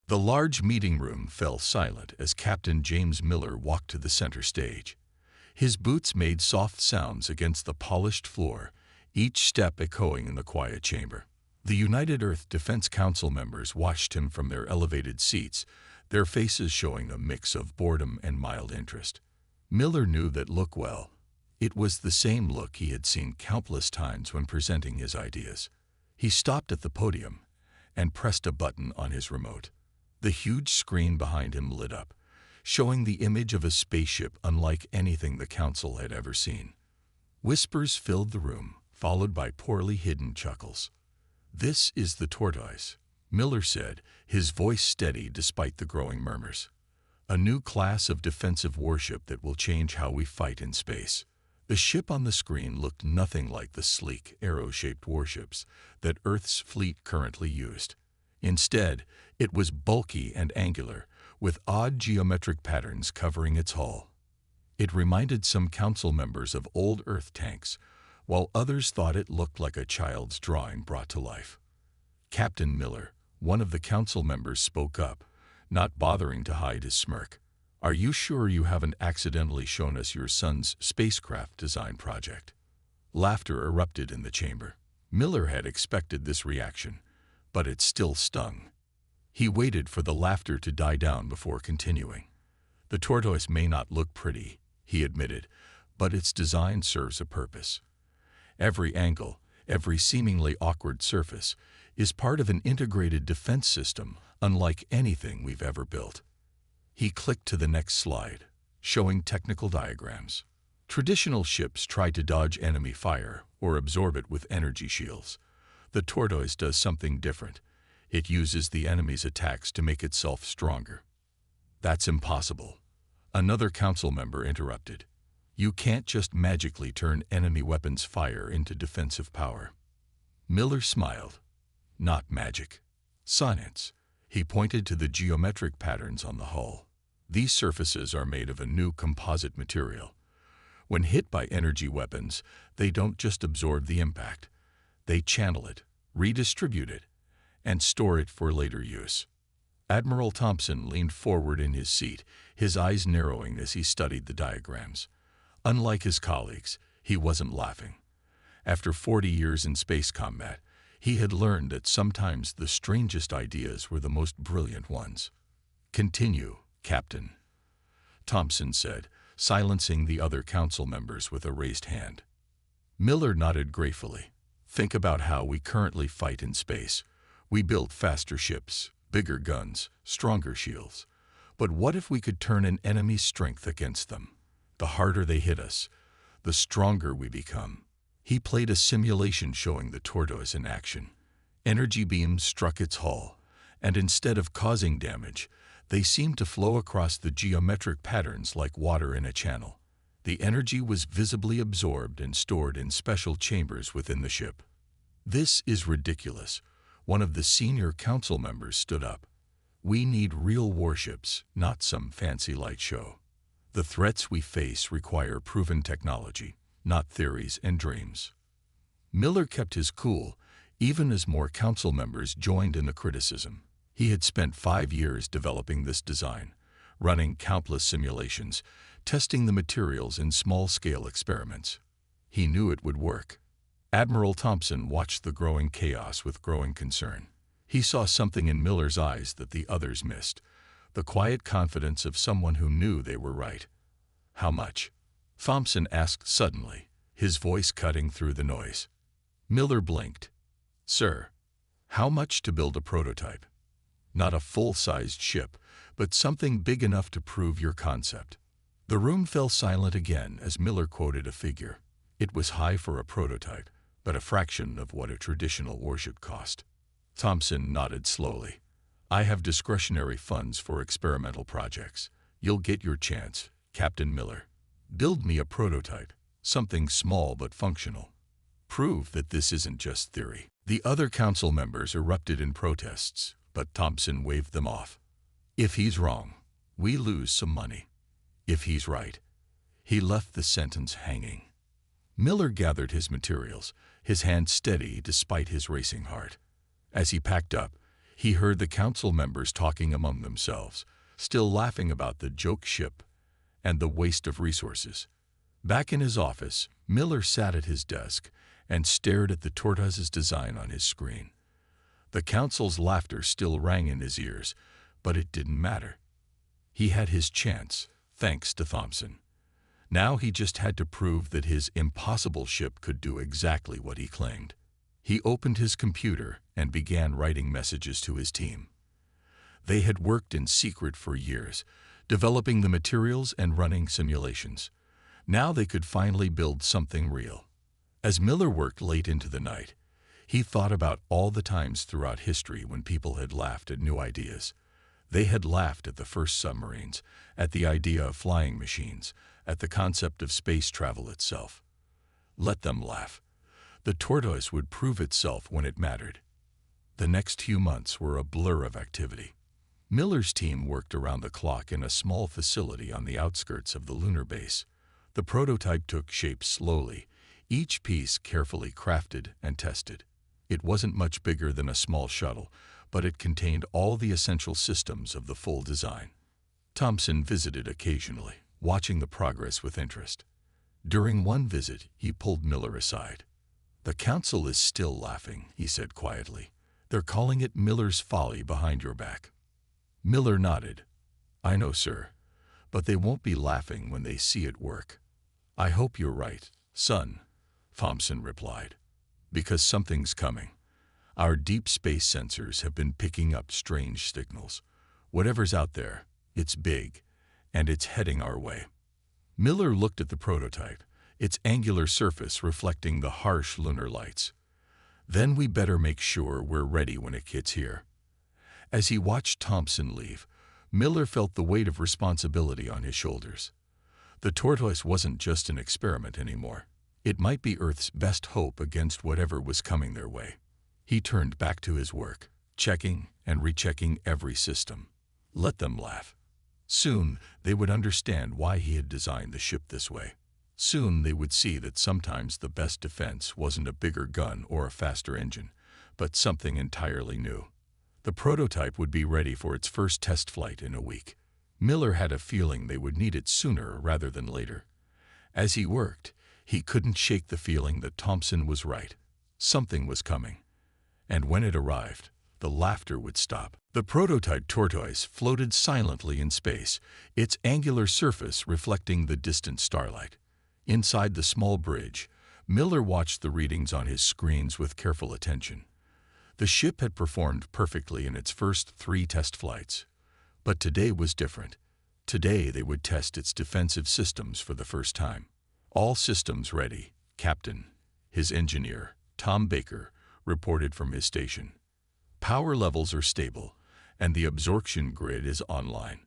The large meeting room fell silent as Captain James Miller walked to the center stage. His boots made soft sounds against the polished floor, each step echoing in the quiet chamber. The United Earth Defense Council members watched him from their elevated seats, their faces showing a mix of boredom and mild interest. Miller knew that look well. It was the same look he had seen countless times when presenting his ideas. He stopped at the podium and pressed a button on his remote. The huge screen behind him lit up, showing the image of a spaceship unlike anything the council had ever seen. Whispers filled the room, followed by poorly hidden chuckles. "This is the tortoise," Miller said, his voice steady despite the growing murmurs. "A new class of defensive warship that will change how we fight in space." The ship on the screen looked nothing like the sleek, arrow-shaped warships that Earth's fleet currently used. Instead, it was bulky and angular, with odd geometric patterns covering its hull. It reminded some council members of old Earth tanks, while others thought it looked like a child's drawing brought to life. Captain Miller, one of the council members, spoke up, not bothering to hide his smirk. "Are you sure you haven't accidentally shown us your son's spacecraft design project?" Laughter erupted in the chamber. Miller had expected this reaction, but it still stung. He waited for the laughter to die down before continuing. "The tortoise may not look pretty," he admitted, "but its design serves a purpose. Every angle, every seemingly awkward surface, is part of an integrated defense system unlike anything we've ever built." He clicked to the next slide, showing technical diagrams. Traditional ships try to dodge enemy fire or absorb it with energy shields. The tortoise does something different. It uses the enemy's attacks to make itself stronger. "That's impossible," another council member interrupted. "You can't just magically turn enemy weapons' fire into defensive power." Miller smiled. "Not magic. Science." He pointed to the geometric patterns on the hull. "These surfaces are made of a new composite material. When hit by energy weapons, they don't just absorb the impact. They channel it, redistribute it, and store it for later use." Admiral Thompson leaned forward in his seat, his eyes narrowing as he studied the diagrams. Unlike his colleagues, he wasn't laughing. After 40 years in space combat, he had learned that sometimes the strangest ideas were the most brilliant ones. "Continue, Captain," Thompson said, silencing the other council members with a raised hand. Miller nodded gratefully. "Think about how we currently fight in space. We build faster ships, bigger guns, stronger shields. But what if we could turn an enemy's strength against them? The harder they hit us, the stronger we become." He played a simulation showing the tortoise in action. Energy beams struck its hull, and instead of causing damage, they seemed to flow across the geometric patterns like water in a channel. The energy was visibly absorbed and stored in special chambers within the ship. "This is ridiculous," one of the senior council members stood up. "We need real warships, not some fancy light show. The threats we face require proven technology, not theories and dreams." Miller kept his cool, even as more council members joined in the criticism. He had spent 5 years developing this design, running countless simulations, testing the materials in small-scale experiments. He knew it would work. Admiral Thompson watched the growing chaos with growing concern. He saw something in Miller's eyes that the others missed, the quiet confidence of someone who knew they were right. "How much?" Thompson asked suddenly, his voice cutting through the noise. Miller blinked. "Sir, how much to build a prototype? Not a full-sized ship, but something big enough to prove your concept." The room fell silent again as Miller quoted a figure. It was high for a prototype, but a fraction of what a traditional warship cost. Thompson nodded slowly. "I have discretionary funds for experimental projects. You'll get your chance, Captain Miller. Build me a prototype, something small but functional. Prove that this isn't just theory." The other council members erupted in protests, but Thompson waved them off. "If he's wrong, we lose some money. If he's right." He left the sentence hanging. Miller gathered his materials, his hand steady despite his racing heart. As he packed up, He heard the council members talking among themselves, still laughing about the joke ship and the waste of resources. Back in his office, Miller sat at his desk and stared at the tortoise's design on his screen. The council's laughter still rang in his ears, but it didn't matter. He had his chance, thanks to Thompson. Now he just had to prove that his impossible ship could do exactly what he claimed. He opened his computer and began writing messages to his team. They had worked in secret for years, developing the materials and running simulations. Now they could finally build something real. As Miller worked late into the night, he thought about all the times throughout history when people had laughed at new ideas. They had laughed at the first submarines, at the idea of flying machines, at the concept of space travel itself. Let them laugh. The tortoise would prove itself when it mattered. The next few months were a blur of activity. Miller's team worked around the clock in a small facility on the outskirts of the lunar base. The prototype took shape slowly, each piece carefully crafted and tested. It wasn't much bigger than a small shuttle, but it contained all the essential systems of the full design. Thompson visited occasionally, watching the progress with interest. During one visit, he pulled Miller aside. "The council is still laughing," he said quietly. "They're calling it Miller's folly behind your back." Miller nodded. "I know, sir, but they won't be laughing when they see it work." "I hope you're right, son," Thompson replied, "because something's coming. Our deep space sensors have been picking up strange signals. Whatever's out there, it's big, and it's heading our way." Miller looked at the prototype, its angular surface reflecting the harsh lunar lights. "Then we better make sure we're ready when it gets here." As he watched Thompson leave, Miller felt the weight of responsibility on his shoulders. The tortoise wasn't just an experiment anymore. It might be Earth's best hope against whatever was coming their way. He turned back to his work, checking and rechecking every system. Let them laugh. Soon they would understand why he had designed the ship this way. Soon they would see that sometimes the best defense wasn't a bigger gun or a faster engine, but something entirely new. The prototype would be ready for its first test flight in a week. Miller had a feeling they would need it sooner rather than later. As he worked, he couldn't shake the feeling that Thompson was right. Something was coming. And when it arrived, the laughter would stop. The prototype tortoise floated silently in space, its angular surface reflecting the distant starlight. Inside the small bridge, Miller watched the readings on his screens with careful attention. The ship had performed perfectly in its first 3 test flights. But today was different. Today they would test its defensive systems for the first time. "All systems ready," Captain, his engineer, Tom Baker, reported from his station. "Power levels are stable, and the absorption grid is online."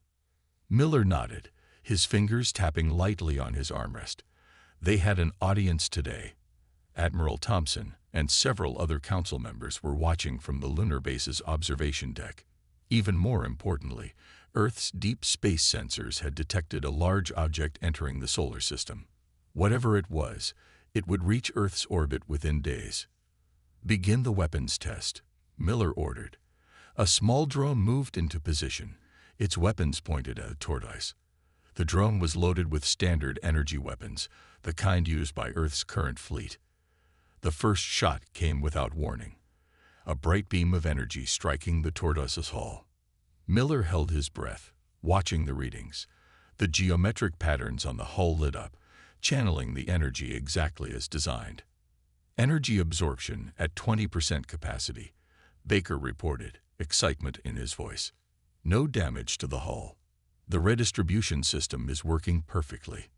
Miller nodded, his fingers tapping lightly on his armrest. They had an audience today. Admiral Thompson and several other council members were watching from the lunar base's observation deck. Even more importantly, Earth's deep space sensors had detected a large object entering the solar system. Whatever it was, it would reach Earth's orbit within days. "Begin the weapons test," Miller ordered. A small drone moved into position, its weapons pointed at a tortoise. The drone was loaded with standard energy weapons, the kind used by Earth's current fleet. The first shot came without warning, a bright beam of energy striking the tortoise's hull. Miller held his breath, watching the readings. The geometric patterns on the hull lit up, channeling the energy exactly as designed. "Energy absorption at 20% capacity," Baker reported, excitement in his voice. "No damage to the hull. The redistribution system is working perfectly."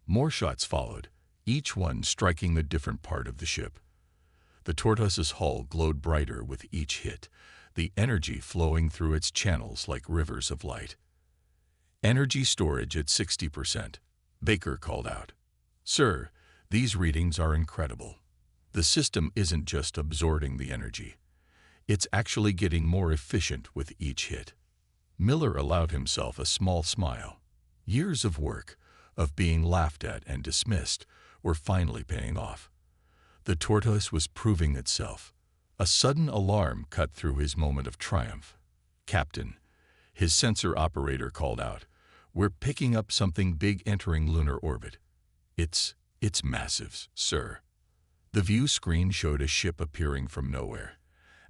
More shots followed, each one striking a different part of the ship. The tortoise's hull glowed brighter with each hit, the energy flowing through its channels like rivers of light. "Energy storage at 60%, Baker called out. "Sir, these readings are incredible. The system isn't just absorbing the energy. It's actually getting more efficient with each hit." Miller allowed himself a small smile. Years of work, of being laughed at and dismissed, were finally paying off. The tortoise was proving itself, A sudden alarm cut through his moment of triumph. "Captain," his sensor operator called out, "we're picking up something big entering lunar orbit." It's massive, sir." The view screen showed a ship appearing from nowhere,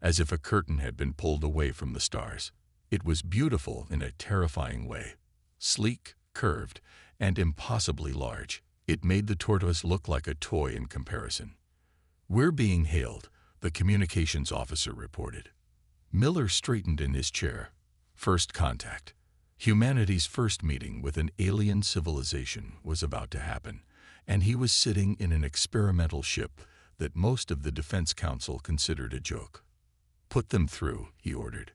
as if a curtain had been pulled away from the stars. It was beautiful in a terrifying way. Sleek, curved, and impossibly large. It made the tortoise look like a toy in comparison. "We're being hailed," the communications officer reported. Miller straightened in his chair. First contact. Humanity's first meeting with an alien civilization was about to happen, and he was sitting in an experimental ship that most of the Defense Council considered a joke. "Put them through," he ordered.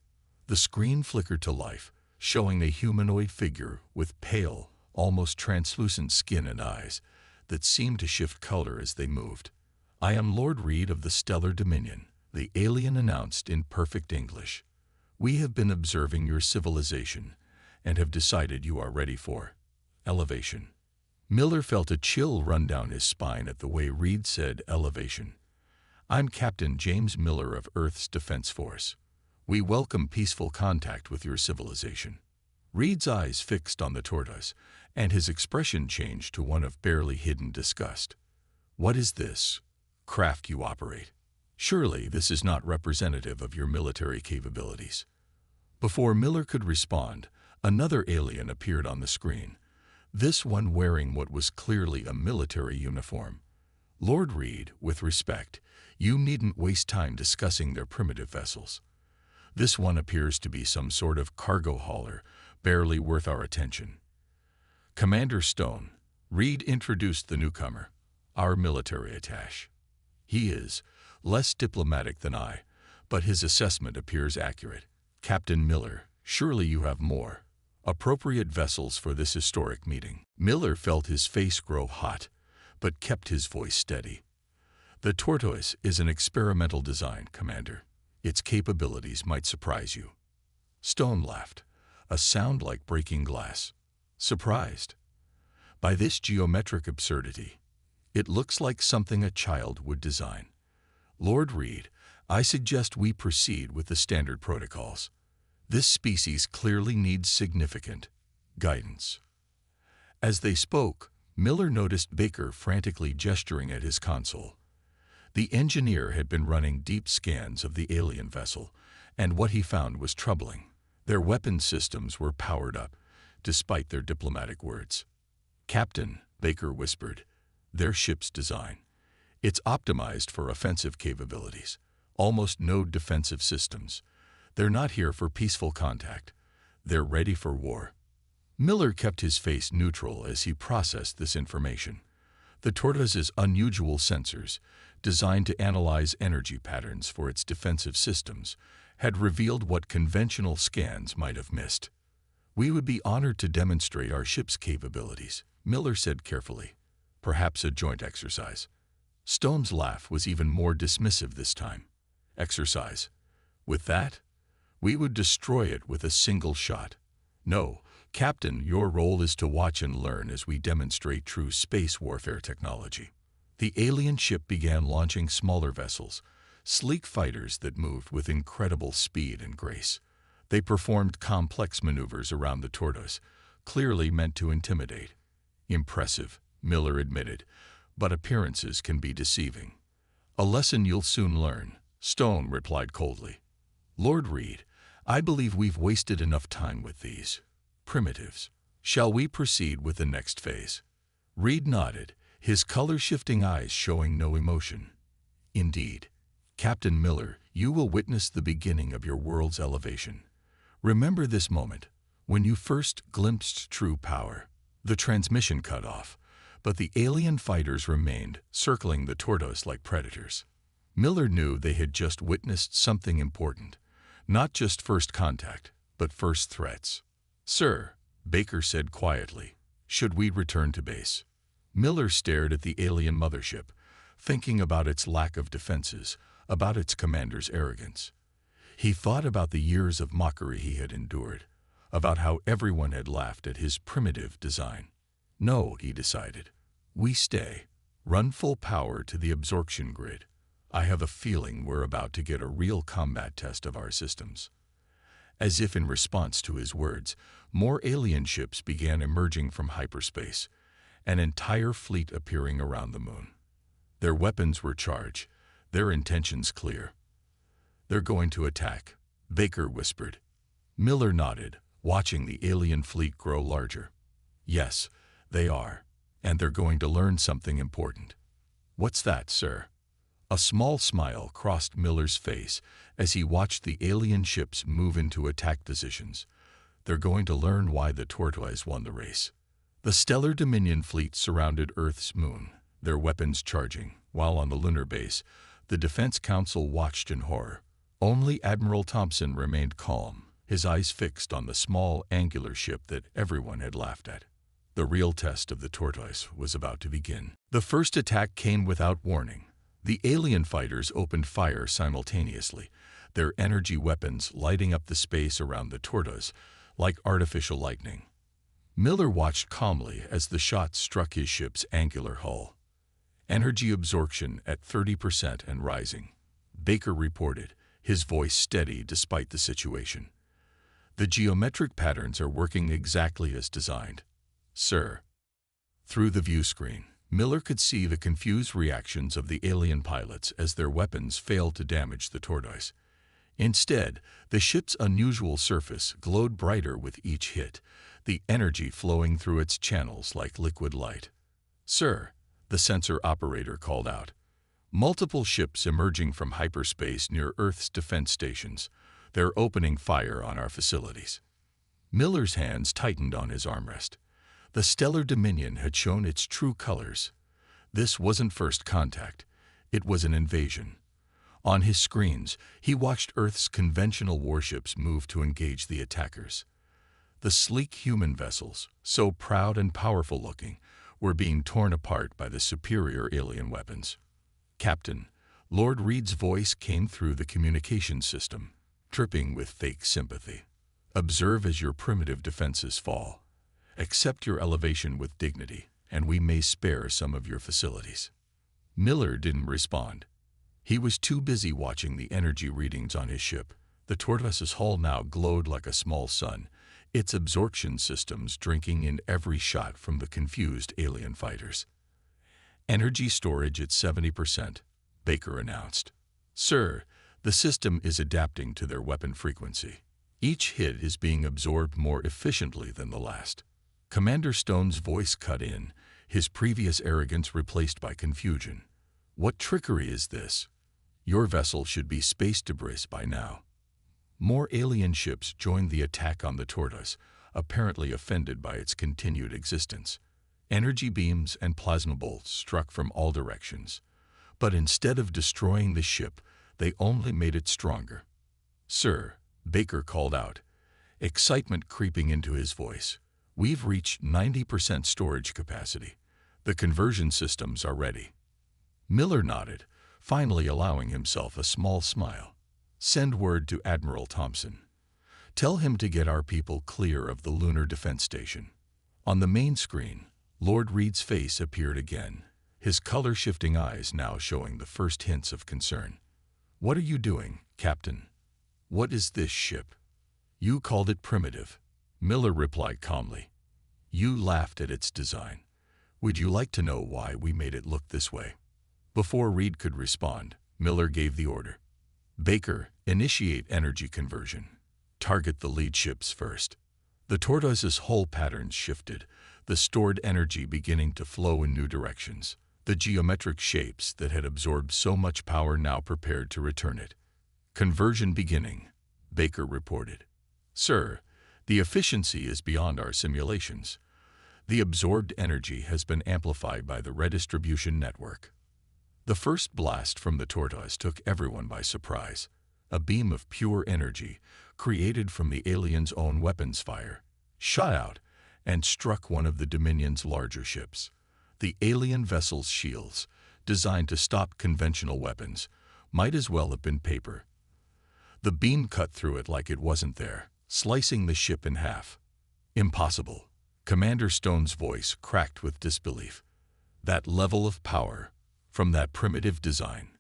The screen flickered to life, showing a humanoid figure with pale, almost translucent skin and eyes that seemed to shift color as they moved. "I am Lord Reed of the Stellar Dominion," the alien announced in perfect English. "We have been observing your civilization and have decided you are ready for elevation." Miller felt a chill run down his spine at the way Reed said elevation. "I'm Captain James Miller of Earth's Defense Force. We welcome peaceful contact with your civilization." Reed's eyes fixed on the tortoise, and his expression changed to one of barely hidden disgust. "What is this craft you operate? Surely this is not representative of your military capabilities." Before Miller could respond, another alien appeared on the screen, this one wearing what was clearly a military uniform. "Lord Reed, with respect, you needn't waste time discussing their primitive vessels. This one appears to be some sort of cargo hauler, barely worth our attention." "Commander Stone," Reed introduced the newcomer, "our military attaché. He is less diplomatic than I, but his assessment appears accurate. Captain Miller, surely you have more appropriate vessels for this historic meeting." Miller felt his face grow hot, but kept his voice steady. "The tortoise is an experimental design, Commander. Its capabilities might surprise you." Stone laughed, a sound like breaking glass. "Surprised by this geometric absurdity? It looks like something a child would design. Lord Reed, I suggest we proceed with the standard protocols. This species clearly needs significant guidance." As they spoke, Miller noticed Baker frantically gesturing at his console. The engineer had been running deep scans of the alien vessel, and what he found was troubling. Their weapon systems were powered up, despite their diplomatic words. "Captain," Baker whispered, "their ship's design. It's optimized for offensive capabilities, almost no defensive systems. They're not here for peaceful contact. They're ready for war." Miller kept his face neutral as he processed this information. The tortoise's unusual sensors, designed to analyze energy patterns for its defensive systems, had revealed what conventional scans might have missed. "We would be honored to demonstrate our ship's capabilities," Miller said carefully. "Perhaps a joint exercise." Stone's laugh was even more dismissive this time. "Exercise? With that? We would destroy it with a single shot. No, Captain, your role is to watch and learn as we demonstrate true space warfare technology." The alien ship began launching smaller vessels, sleek fighters that moved with incredible speed and grace. They performed complex maneuvers around the tortoise, clearly meant to intimidate. "Impressive," Miller admitted, "but appearances can be deceiving." "A lesson you'll soon learn," Stone replied coldly. "Lord Reed, I believe we've wasted enough time with these primitives. Shall we proceed with the next phase?" Reed nodded, his color-shifting eyes showing no emotion. "Indeed. Captain Miller, you will witness the beginning of your world's elevation. Remember this moment, when you first glimpsed true power." The transmission cut off, but the alien fighters remained, circling the tortoise like predators. Miller knew they had just witnessed something important, not just first contact, but first threats. "Sir," Baker said quietly, "should we return to base?" Miller stared at the alien mothership, thinking about its lack of defenses, about its commander's arrogance. He thought about the years of mockery he had endured, about how everyone had laughed at his primitive design. "No," he decided. "We stay. Run full power to the absorption grid. I have a feeling we're about to get a real combat test of our systems." As if in response to his words, more alien ships began emerging from hyperspace, an entire fleet appearing around the moon. Their weapons were charged, their intentions clear. "They're going to attack," Baker whispered. Miller nodded, watching the alien fleet grow larger. "Yes, they are, and they're going to learn something important." "What's that, sir?" A small smile crossed Miller's face as he watched the alien ships move into attack positions. "They're going to learn why the Tortoise won the race." The Stellar Dominion fleet surrounded Earth's moon, their weapons charging, while on the lunar base, the Defense Council watched in horror. Only Admiral Thompson remained calm, his eyes fixed on the small, angular ship that everyone had laughed at. The real test of the Tortoise was about to begin. The first attack came without warning. The alien fighters opened fire simultaneously, their energy weapons lighting up the space around the Tortoise like artificial lightning. Miller watched calmly as the shots struck his ship's angular hull. Energy absorption at 30% and rising. Baker reported, his voice steady despite the situation. "The geometric patterns are working exactly as designed, sir." Through the view screen, Miller could see the confused reactions of the alien pilots as their weapons failed to damage the Tortoise. Instead, the ship's unusual surface glowed brighter with each hit, the energy flowing through its channels like liquid light. "Sir," the sensor operator called out. "Multiple ships emerging from hyperspace near Earth's defense stations. They're opening fire on our facilities." Miller's hands tightened on his armrest. The Stellar Dominion had shown its true colors. This wasn't first contact. It was an invasion. On his screens, he watched Earth's conventional warships move to engage the attackers. The sleek human vessels, so proud and powerful looking, were being torn apart by the superior alien weapons. "Captain," Lord Reed's voice came through the communication system, dripping with fake sympathy. "Observe as your primitive defenses fall. Accept your elevation with dignity, and we may spare some of your facilities." Miller didn't respond. He was too busy watching the energy readings on his ship. The Tortoise's hull now glowed like a small sun, its absorption systems drinking in every shot from the confused alien fighters. "Energy storage at 70%, Baker announced. "Sir, the system is adapting to their weapon frequency. Each hit is being absorbed more efficiently than the last." Commander Stone's voice cut in, his previous arrogance replaced by confusion. "What trickery is this? Your vessel should be space debris by now." More alien ships joined the attack on the Tortoise, apparently offended by its continued existence. Energy beams and plasma bolts struck from all directions. But instead of destroying the ship, they only made it stronger. "Sir," Baker called out, excitement creeping into his voice, "we've reached 90% storage capacity. The conversion systems are ready." Miller nodded, finally allowing himself a small smile. "Send word to Admiral Thompson. Tell him to get our people clear of the lunar defense station." On the main screen, Lord Reed's face appeared again, his color-shifting eyes now showing the first hints of concern. "What are you doing, Captain? What is this ship?" "You called it primitive," Miller replied calmly. "You laughed at its design. Would you like to know why we made it look this way?" Before Reed could respond, Miller gave the order. "Baker, initiate energy conversion. Target the lead ships first." The Tortoise's hull patterns shifted, the stored energy beginning to flow in new directions. The geometric shapes that had absorbed so much power now prepared to return it. "Conversion beginning," Baker reported. "Sir, the efficiency is beyond our simulations. The absorbed energy has been amplified by the redistribution network." The first blast from the Tortoise took everyone by surprise. A beam of pure energy, created from the aliens' own weapons fire, shot out and struck one of the Dominion's larger ships. The alien vessel's shields, designed to stop conventional weapons, might as well have been paper. The beam cut through it like it wasn't there, slicing the ship in half. "Impossible." Commander Stone's voice cracked with disbelief. "That level of power, from that primitive design."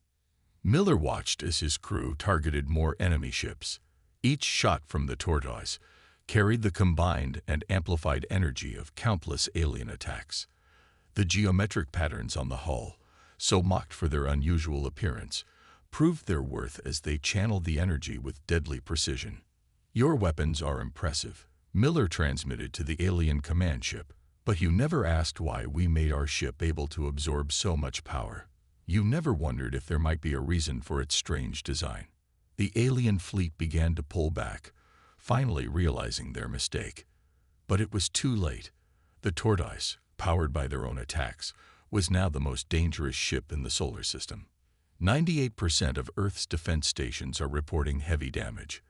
Miller watched as his crew targeted more enemy ships. Each shot from the tortoise carried the combined and amplified energy of countless alien attacks. The geometric patterns on the hull, so mocked for their unusual appearance, proved their worth as they channeled the energy with deadly precision. "Your weapons are impressive," Miller transmitted to the alien command ship, "but you never asked why we made our ship able to absorb so much power. You never wondered if there might be a reason for its strange design." The alien fleet began to pull back, finally realizing their mistake. But it was too late. The tortoise, powered by their own attacks, was now the most dangerous ship in the solar system. 98% of Earth's defense stations are reporting heavy damage.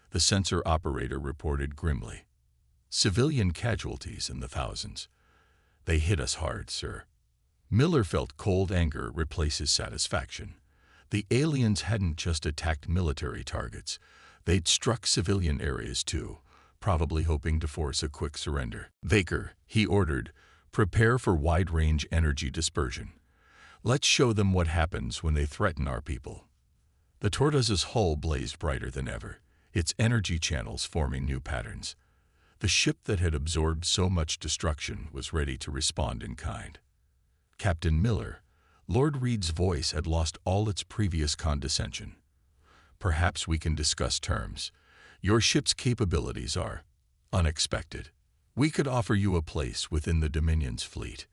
The sensor operator reported grimly. "Civilian casualties in the thousands. They hit us hard, sir." Miller felt cold anger replace his satisfaction. The aliens hadn't just attacked military targets. They'd struck civilian areas too, probably hoping to force a quick surrender. "Baker," he ordered, "prepare for wide-range energy dispersion. Let's show them what happens when they threaten our people." The tortoise's hull blazed brighter than ever, its energy channels forming new patterns. The ship that had absorbed so much destruction was ready to respond in kind. "Captain Miller," Lord Reed's voice had lost all its previous condescension. "Perhaps we can discuss terms. Your ship's capabilities are unexpected. We could offer you a place within the Dominion's fleet."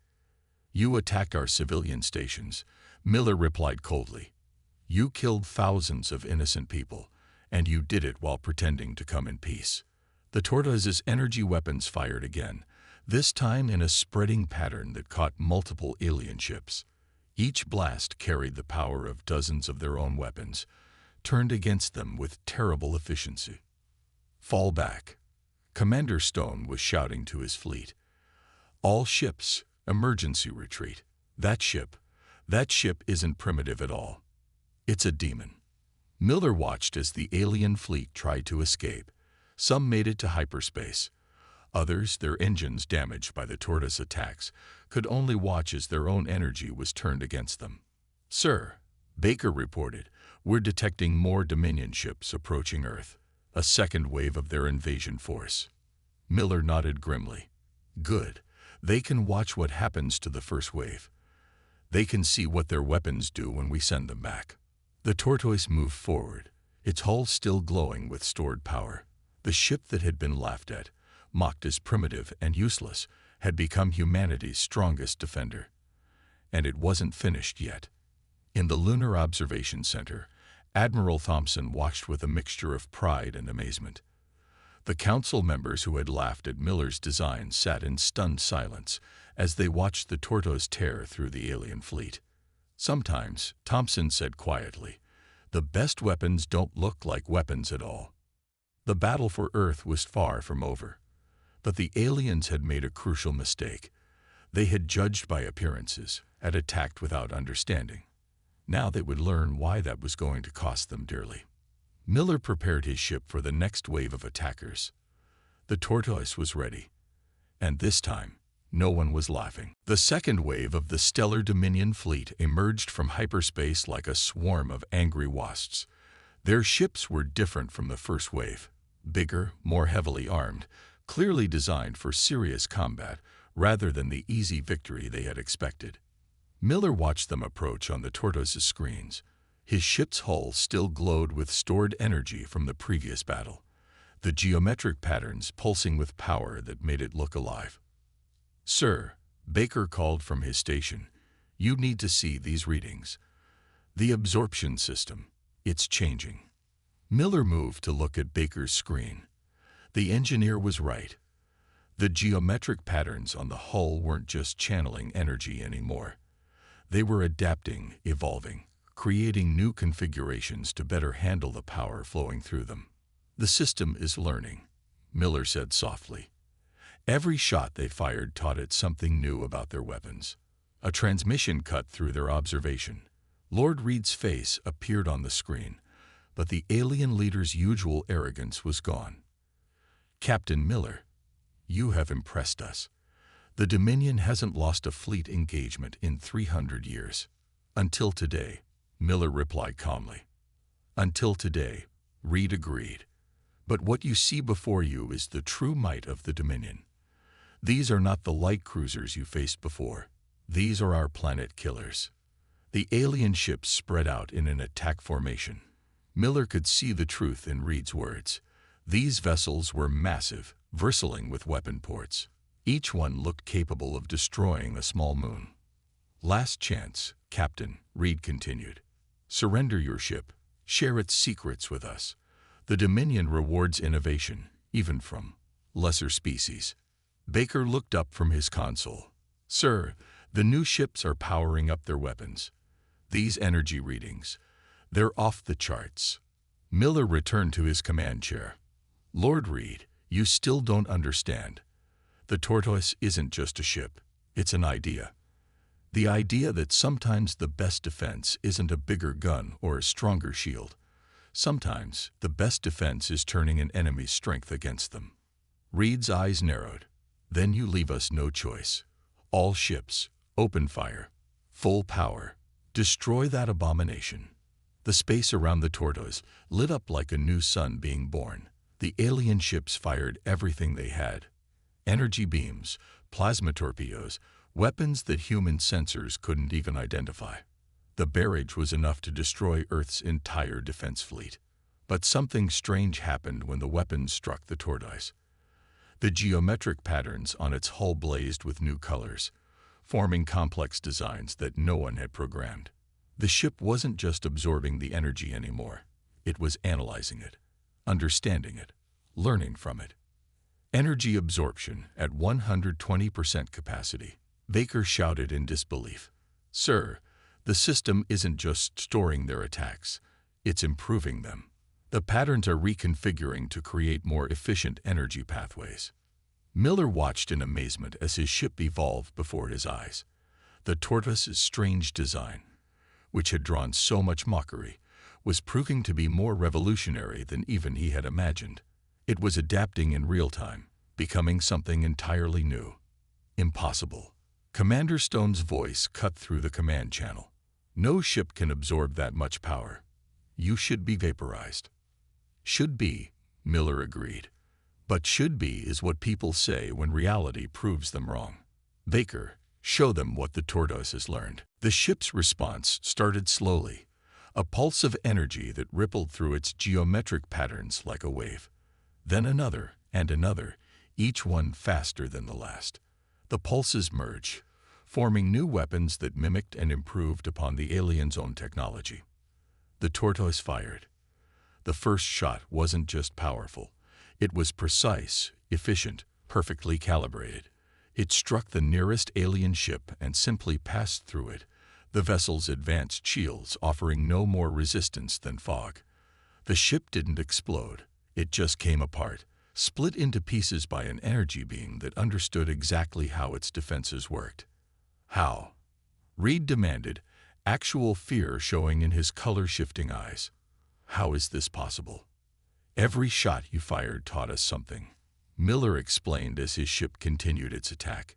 "You attacked our civilian stations," Miller replied coldly. "You killed thousands of innocent people, and you did it while pretending to come in peace." The tortoise's energy weapons fired again, this time in a spreading pattern that caught multiple alien ships. Each blast carried the power of dozens of their own weapons, turned against them with terrible efficiency. "Fall back," Commander Stone was shouting to his fleet. "All ships, emergency retreat. That ship isn't primitive at all. It's a demon." Miller watched as the alien fleet tried to escape. Some made it to hyperspace. Others, their engines damaged by the tortoise attacks, could only watch as their own energy was turned against them. "Sir," Baker reported, "we're detecting more Dominion ships approaching Earth, a second wave of their invasion force." Miller nodded grimly. "Good. They can watch what happens to the first wave. They can see what their weapons do when we send them back." The tortoise moved forward, its hull still glowing with stored power. The ship that had been laughed at, mocked as primitive and useless, had become humanity's strongest defender. And it wasn't finished yet. In the Lunar Observation Center, Admiral Thompson watched with a mixture of pride and amazement. The council members who had laughed at Miller's design sat in stunned silence as they watched the tortoise tear through the alien fleet. "Sometimes," Thompson said quietly, "the best weapons don't look like weapons at all." The battle for Earth was far from over. But the aliens had made a crucial mistake. They had judged by appearances, had attacked without understanding. Now they would learn why that was going to cost them dearly. Miller prepared his ship for the next wave of attackers. The tortoise was ready. And this time, no one was laughing. The second wave of the stellar Dominion fleet emerged from hyperspace like a swarm of angry wasps. Their ships were different from the first wave. Bigger, more heavily armed, clearly designed for serious combat rather than the easy victory they had expected. Miller watched them approach on the tortoise's screens. His ship's hull still glowed with stored energy from the previous battle, the geometric patterns pulsing with power that made it look alive. "Sir," Baker called from his station, "you need to see these readings. The absorption system, it's changing." Miller moved to look at Baker's screen. The engineer was right. The geometric patterns on the hull weren't just channeling energy anymore. They were adapting, evolving, creating new configurations to better handle the power flowing through them. "The system is learning," Miller said softly. Every shot they fired taught it something new about their weapons. A transmission cut through their observation. Lord Reed's face appeared on the screen, but the alien leader's usual arrogance was gone. "Captain Miller, you have impressed us. The Dominion hasn't lost a fleet engagement in 300 years. Until today." Miller replied calmly. Until today, Reed agreed. But what you see before you is the true might of the Dominion. These are not the light cruisers you faced before. These are our planet killers. The alien ships spread out in an attack formation. Miller could see the truth in Reed's words. These vessels were massive, bristling with weapon ports. Each one looked capable of destroying a small moon. Last chance, Captain, Reed continued. Surrender your ship. Share its secrets with us. The Dominion rewards innovation, even from lesser species. Baker looked up from his console. Sir, the new ships are powering up their weapons. These energy readings, they're off the charts. Miller returned to his command chair. Lord Reed, you still don't understand. The tortoise isn't just a ship, it's an idea. The idea that sometimes the best defense isn't a bigger gun or a stronger shield. Sometimes the best defense is turning an enemy's strength against them. Reed's eyes narrowed. Then you leave us no choice. All ships, open fire, full power. Destroy that abomination. The space around the tortoise lit up like a new sun being born. The alien ships fired everything they had. Energy beams, plasma torpedoes, weapons that human sensors couldn't even identify. The barrage was enough to destroy Earth's entire defense fleet. But something strange happened when the weapons struck the tortoise. The geometric patterns on its hull blazed with new colors, forming complex designs that no one had programmed. The ship wasn't just absorbing the energy anymore. It was analyzing it, understanding it, learning from it. Energy absorption at 120% capacity. Baker shouted in disbelief. Sir, the system isn't just storing their attacks, it's improving them. The patterns are reconfiguring to create more efficient energy pathways. Miller watched in amazement as his ship evolved before his eyes. The tortoise's strange design, which had drawn so much mockery, was proving to be more revolutionary than even he had imagined. It was adapting in real time, becoming something entirely new. Impossible. Commander Stone's voice cut through the command channel. No ship can absorb that much power. You should be vaporized. Should be, Miller agreed. But should be is what people say when reality proves them wrong. Baker, show them what the tortoise has learned. The ship's response started slowly, a pulse of energy that rippled through its geometric patterns like a wave. Then another and another, each one faster than the last. The pulses merged, forming new weapons that mimicked and improved upon the aliens' own technology. The tortoise fired. The first shot wasn't just powerful. It was precise, efficient, perfectly calibrated. It struck the nearest alien ship and simply passed through it, the vessel's advanced shields offering no more resistance than fog. The ship didn't explode. It just came apart, split into pieces by an energy beam that understood exactly how its defenses worked. How? Reed demanded, actual fear showing in his color-shifting eyes. How is this possible? Every shot you fired taught us something. Miller explained as his ship continued its attack.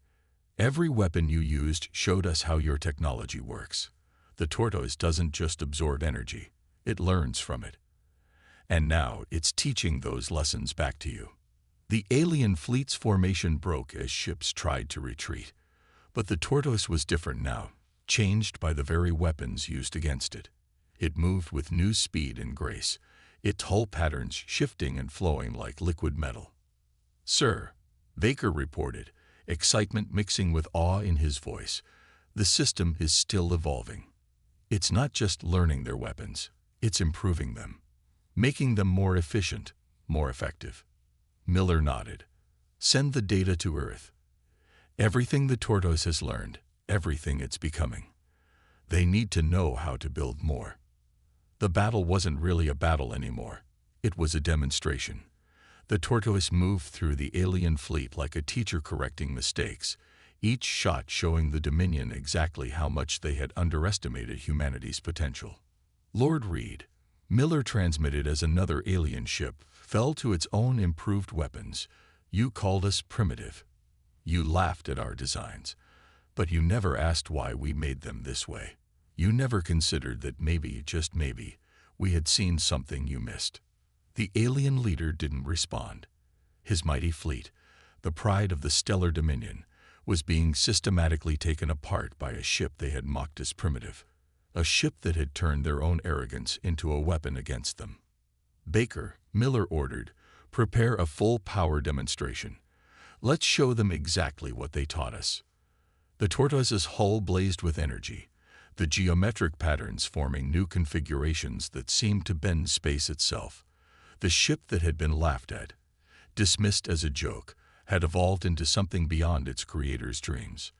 Every weapon you used showed us how your technology works. The tortoise doesn't just absorb energy, it learns from it. And now it's teaching those lessons back to you. The alien fleet's formation broke as ships tried to retreat. But the tortoise was different now, changed by the very weapons used against it. It moved with new speed and grace, its hull patterns shifting and flowing like liquid metal. Sir, Baker reported, excitement mixing with awe in his voice, the system is still evolving. It's not just learning their weapons, it's improving them, making them more efficient, more effective. Miller nodded. Send the data to Earth. Everything the tortoise has learned, everything it's becoming. They need to know how to build more. The battle wasn't really a battle anymore. It was a demonstration. The tortoise moved through the alien fleet like a teacher correcting mistakes, each shot showing the Dominion exactly how much they had underestimated humanity's potential. Lord Reed, Miller transmitted as another alien ship, fell to its own improved weapons. You called us primitive. You laughed at our designs, but you never asked why we made them this way. You never considered that maybe, just maybe, we had seen something you missed." The alien leader didn't respond. His mighty fleet, the pride of the stellar dominion, was being systematically taken apart by a ship they had mocked as primitive, a ship that had turned their own arrogance into a weapon against them. "Baker," Miller ordered, "prepare a full power demonstration. Let's show them exactly what they taught us." The tortoise's hull blazed with energy, the geometric patterns forming new configurations that seemed to bend space itself. The ship that had been laughed at, dismissed as a joke, had evolved into something beyond its creator's dreams.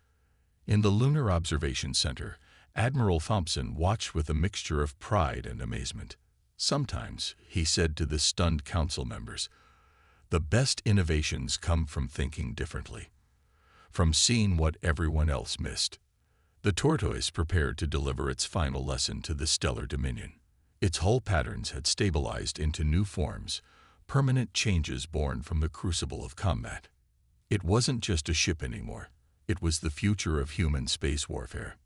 In the Lunar Observation Center, Admiral Thompson watched with a mixture of pride and amazement. "Sometimes," he said to the stunned council members, "the best innovations come from thinking differently, from seeing what everyone else missed." The tortoise prepared to deliver its final lesson to the stellar dominion. Its hull patterns had stabilized into new forms, permanent changes born from the crucible of combat. It wasn't just a ship anymore. It was the future of human space warfare.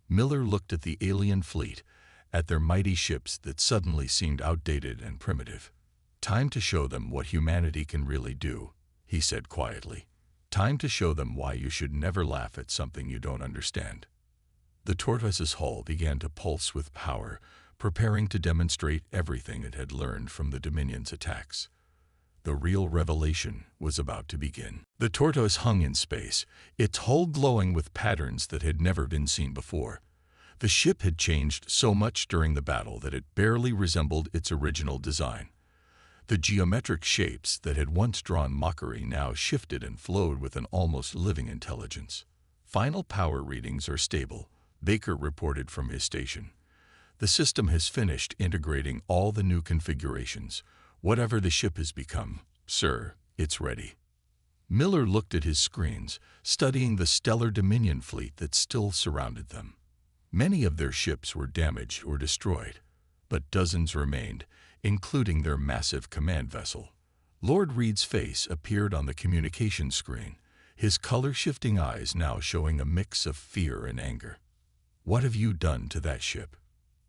Miller looked at the alien fleet, at their mighty ships that suddenly seemed outdated and primitive. "Time to show them what humanity can really do," he said quietly. "Time to show them why you should never laugh at something you don't understand." The tortoise's hull began to pulse with power, preparing to demonstrate everything it had learned from the Dominion's attacks. The real revelation was about to begin. The tortoise hung in space, its hull glowing with patterns that had never been seen before. The ship had changed so much during the battle that it barely resembled its original design. The geometric shapes that had once drawn mockery now shifted and flowed with an almost living intelligence. "Final power readings are stable," Baker reported from his station. "The system has finished integrating all the new configurations. Whatever the ship has become, sir, it's ready." Miller looked at his screens, studying the stellar Dominion fleet that still surrounded them. Many of their ships were damaged or destroyed, but dozens remained, including their massive command vessel. Lord Reed's face appeared on the communication screen, his color-shifting eyes now showing a mix of fear and anger. "What have you done to that ship?"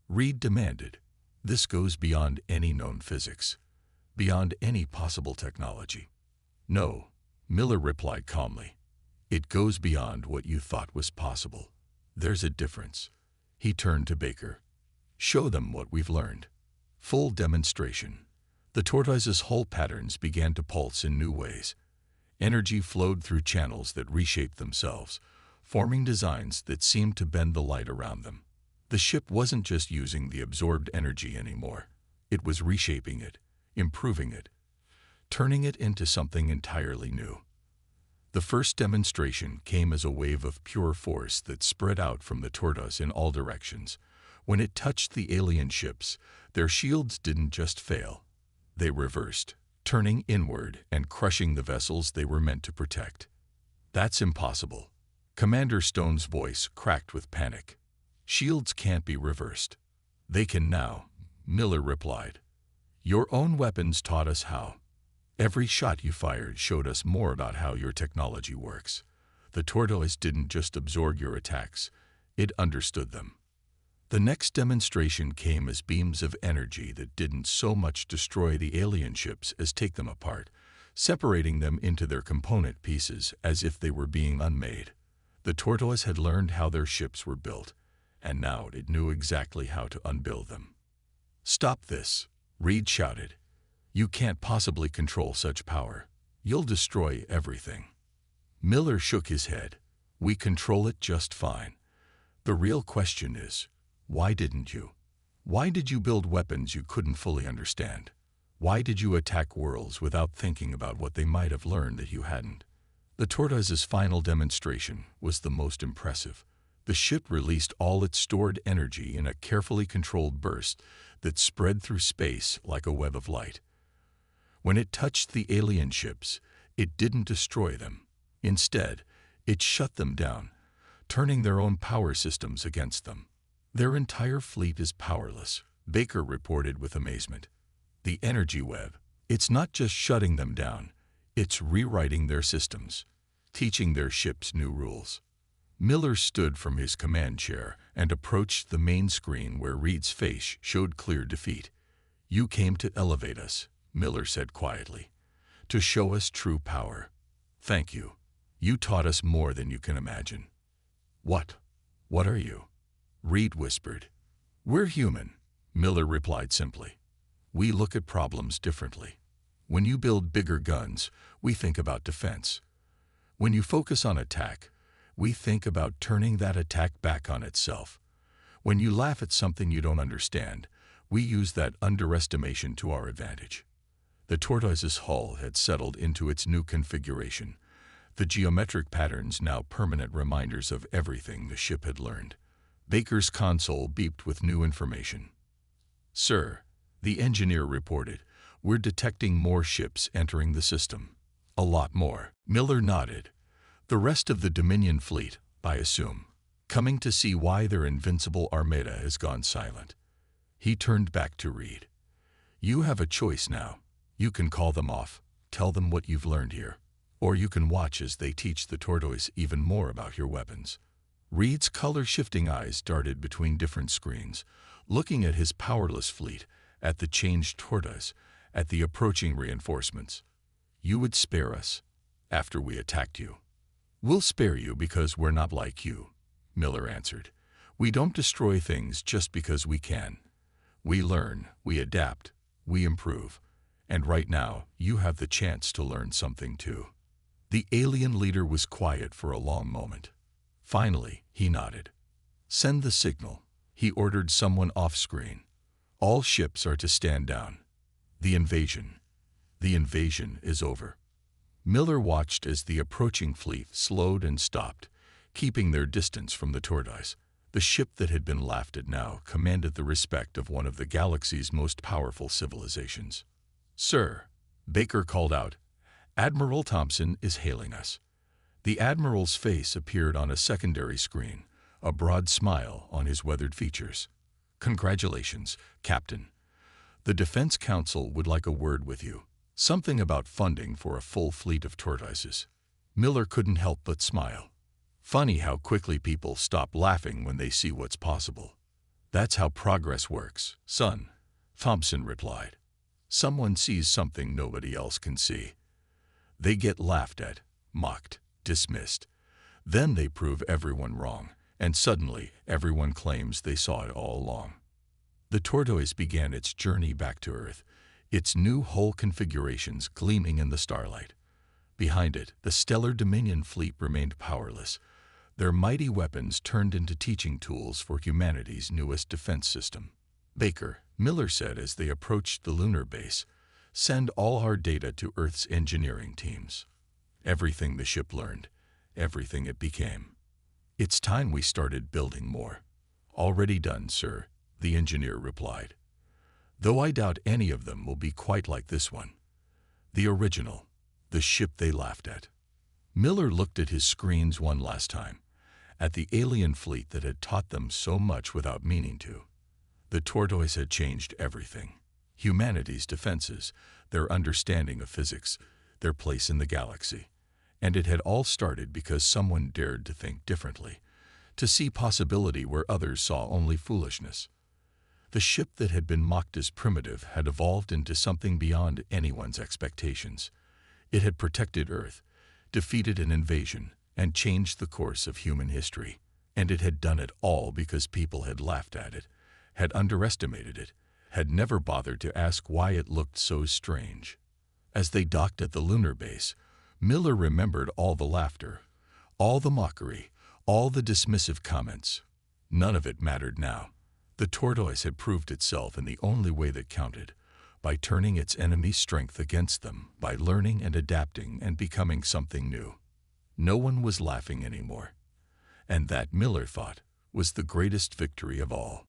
Reed demanded. "This goes beyond any known physics, beyond any possible technology." "No," Miller replied calmly. "It goes beyond what you thought was possible. There's a difference." He turned to Baker. "Show them what we've learned." Full demonstration. The tortoise's hull patterns began to pulse in new ways. Energy flowed through channels that reshaped themselves, forming designs that seemed to bend the light around them. The ship wasn't just using the absorbed energy anymore. It was reshaping it, improving it, turning it into something entirely new. The first demonstration came as a wave of pure force that spread out from the tortoise in all directions. When it touched the alien ships, their shields didn't just fail. They reversed, turning inward and crushing the vessels they were meant to protect. "That's impossible." Commander Stone's voice cracked with panic. "Shields can't be reversed." "They can now," Miller replied. "Your own weapons taught us how. Every shot you fired showed us more about how your technology works. The tortoise didn't just absorb your attacks, it understood them." The next demonstration came as beams of energy that didn't so much destroy the alien ships as take them apart, separating them into their component pieces as if they were being unmade. The tortoise had learned how their ships were built, and now it knew exactly how to unbuild them. "Stop this," Reed shouted. "You can't possibly control such power. You'll destroy everything." Miller shook his head. "We control it just fine. The real question is, why didn't you? Why did you build weapons you couldn't fully understand? Why did you attack worlds without thinking about what they might have learned that you hadn't?" The tortoise's final demonstration was the most impressive. The ship released all its stored energy in a carefully controlled burst that spread through space like a web of light. When it touched the alien ships, it didn't destroy them. Instead, it shut them down, turning their own power systems against them. "Their entire fleet is powerless," Baker reported with amazement. "The energy web, it's not just shutting them down, it's rewriting their systems, teaching their ships new rules." Miller stood from his command chair and approached the main screen where Reed's face showed clear defeat. "You came to elevate us," Miller said quietly, "to show us true power. Thank you. You taught us more than you can imagine." "What are you?" Reed whispered. "We're human," Miller replied simply. "We look at problems differently. When you build bigger guns, we think about defense. When you focus on attack, we think about turning that attack back on itself. When you laugh at something you don't understand, we use that underestimation to our advantage." The tortoise's hull had settled into its new configuration, the geometric patterns now permanent reminders of everything the ship had learned. Baker's console beeped with new information. "Sir," the engineer reported, "we're detecting more ships entering the system. A lot more." Miller nodded. "The rest of the Dominion fleet, I assume, coming to see why their invincible armada has gone silent." He turned back to Reed. "You have a choice now. You can call them off, tell them what you've learned here, or you can watch as they teach the tortoise even more about your weapons." Reed's color-shifting eyes darted between different screens, looking at his powerless fleet, at the changed tortoise, at the approaching reinforcements. "You would spare us after we attacked you." "We'll spare you because we're not like you," Miller answered. "We don't destroy things just because we can. We learn, we adapt, we improve. And right now, you have the chance to learn something too." The alien leader was quiet for a long moment. Finally, he nodded. "Send the signal," he ordered someone off-screen. "All ships are to stand down. The invasion is over." Miller watched as the approaching fleet slowed and stopped, keeping their distance from the tortoise. The ship that had been laughed at now commanded the respect of one of the galaxy's most powerful civilizations. "Sir," Baker called out, "Admiral Thompson is hailing us." The Admiral's face appeared on a secondary screen, a broad smile on his weathered features. "Congratulations, Captain. The Defense Council would like a word with you. Something about funding for a full fleet of tortoises." Miller couldn't help but smile. "Funny how quickly people stop laughing when they see what's possible." "That's how progress works, son," Thompson replied. "Someone sees something nobody else can see. They get laughed at, mocked, dismissed. Then they prove everyone wrong, and suddenly everyone claims they saw it all along." The tortoise began its journey back to Earth, its new hull configurations gleaming in the starlight. Behind it, the stellar Dominion fleet remained powerless, their mighty weapons turned into teaching tools for humanity's newest defense system. "Baker," Miller said as they approached the lunar base, "send all our data to Earth's engineering teams. Everything the ship learned, everything it became. It's time we started building more." "Already done, sir," the engineer replied. "Though I doubt any of them will be quite like this one. The original, the ship they laughed at." Miller looked at his screens one last time, at the alien fleet that had taught them so much without meaning to. The tortoise had changed everything. Humanity's defenses, their understanding of physics, their place in the galaxy. And it had all started because someone dared to think differently, to see possibility where others saw only foolishness. The ship that had been mocked as primitive had evolved into something beyond anyone's expectations. It had protected Earth, defeated an invasion, and changed the course of human history. And it had done it all because people had laughed at it, had underestimated it, had never bothered to ask why it looked so strange. As they docked at the lunar base, Miller remembered all the laughter, all the mockery, all the dismissive comments. None of it mattered now. The tortoise had proved itself in the only way that counted, by turning its enemy's strength against them, by learning and adapting and becoming something new. No one was laughing anymore. And that, Miller thought, was the greatest victory of all.